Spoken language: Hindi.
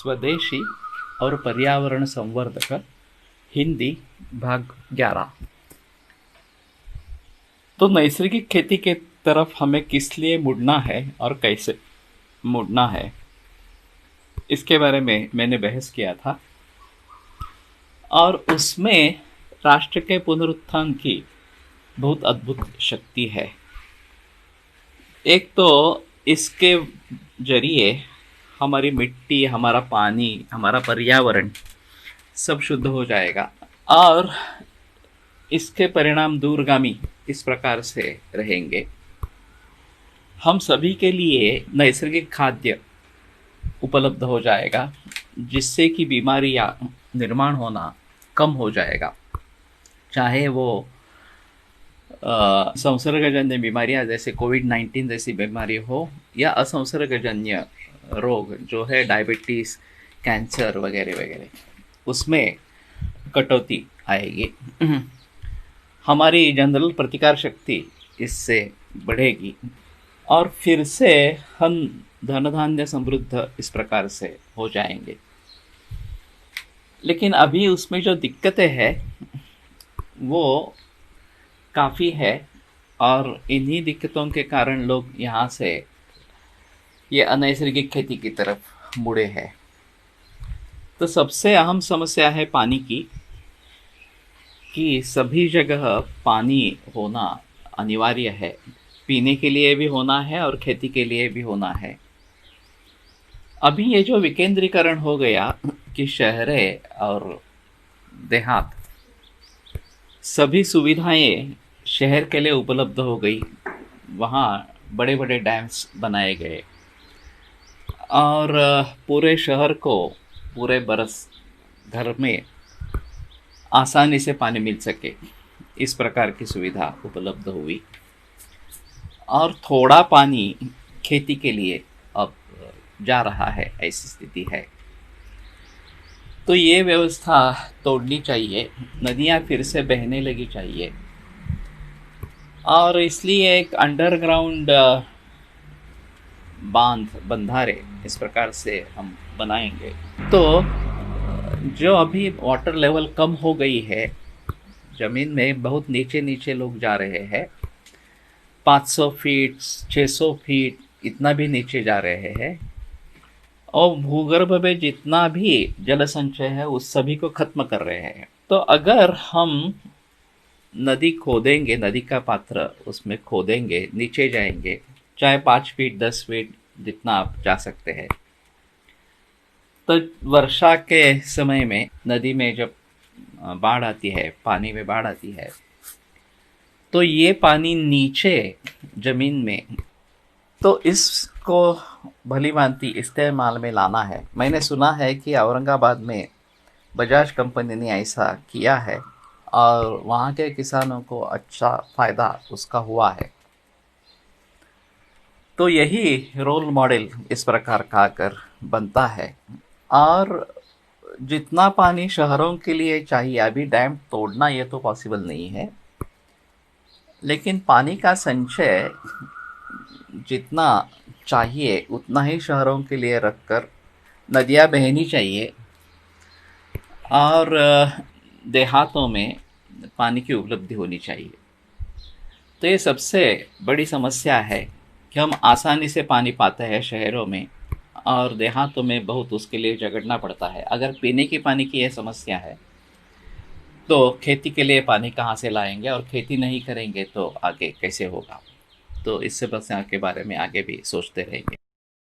स्वदेशी और पर्यावरण संवर्धक हिंदी भाग 11। तो नैसर्गिक खेती के तरफ हमें किस लिए मुड़ना है और कैसे मुड़ना है, इसके बारे में मैंने बहस किया था और उसमें राष्ट्र के पुनरुत्थान की बहुत अद्भुत शक्ति है। एक तो इसके जरिए हमारी मिट्टी, हमारा पानी, हमारा पर्यावरण सब शुद्ध हो जाएगा और इसके परिणाम दूरगामी इस प्रकार से रहेंगे। हम सभी के लिए नैसर्गिक खाद्य उपलब्ध हो जाएगा, जिससे कि बीमारियां निर्माण होना कम हो जाएगा, चाहे वो संसर्गजन्य बीमारियां जैसे कोविड-19 जैसी बीमारी हो या असंसर्गजन्य रोग जो है डायबिटीज़, कैंसर वगैरह वगैरह, उसमें कटौती आएगी। हमारी जनरल प्रतिकार शक्ति इससे बढ़ेगी और फिर से हम धन धान्य समृद्ध इस प्रकार से हो जाएंगे। लेकिन अभी उसमें जो दिक्कतें हैं वो काफ़ी है और इन्हीं दिक्कतों के कारण लोग यहाँ से ये अनैसर्गिक खेती की तरफ मुड़े हैं। तो सबसे अहम समस्या है पानी की, कि सभी जगह पानी होना अनिवार्य है, पीने के लिए भी होना है और खेती के लिए भी होना है। अभी ये जो विकेंद्रीकरण हो गया कि शहरें और देहात सभी सुविधाएं शहर के लिए उपलब्ध हो गई, वहाँ बड़े बड़े डैम्स बनाए गए और पूरे शहर को पूरे बरस घर में आसानी से पानी मिल सके, इस प्रकार की सुविधा उपलब्ध हुई और थोड़ा पानी खेती के लिए अब जा रहा है, ऐसी स्थिति है। तो ये व्यवस्था तोड़नी चाहिए, नदियाँ फिर से बहने लगी चाहिए और इसलिए एक अंडरग्राउंड बंधारे इस प्रकार से हम बनाएंगे। तो जो अभी वाटर लेवल कम हो गई है, ज़मीन में बहुत नीचे नीचे लोग जा रहे हैं, 500 फीट 600 फीट इतना भी नीचे जा रहे हैं और भूगर्भ में जितना भी जल संचय है उस सभी को खत्म कर रहे हैं। तो अगर हम नदी खोदेंगे, नदी का पात्र उसमें खोदेंगे, नीचे जाएंगे, चाहे 5 फीट 10 फीट जितना आप जा सकते हैं, तो वर्षा के समय में नदी में जब बाढ़ आती है, पानी में बाढ़ आती है, तो ये पानी नीचे जमीन में, तो इसको भली भांति इस्तेमाल में लाना है। मैंने सुना है कि औरंगाबाद में बजाज कंपनी ने ऐसा किया है और वहाँ के किसानों को अच्छा फ़ायदा उसका हुआ है। तो यही रोल मॉडल इस प्रकार का आकर बनता है और जितना पानी शहरों के लिए चाहिए, अभी डैम तोड़ना ये तो पॉसिबल नहीं है, लेकिन पानी का संचय जितना चाहिए उतना ही शहरों के लिए रखकर नदियाँ बहनी चाहिए और देहातों में पानी की उपलब्धि होनी चाहिए। तो ये सबसे बड़ी समस्या है कि हम आसानी से पानी पाते हैं शहरों में और देहातों में बहुत उसके लिए झगड़ना पड़ता है। अगर पीने की पानी की ये समस्या है तो खेती के लिए पानी कहाँ से लाएंगे और खेती नहीं करेंगे तो आगे कैसे होगा। तो इससे बस के बारे में आगे भी सोचते रहेंगे।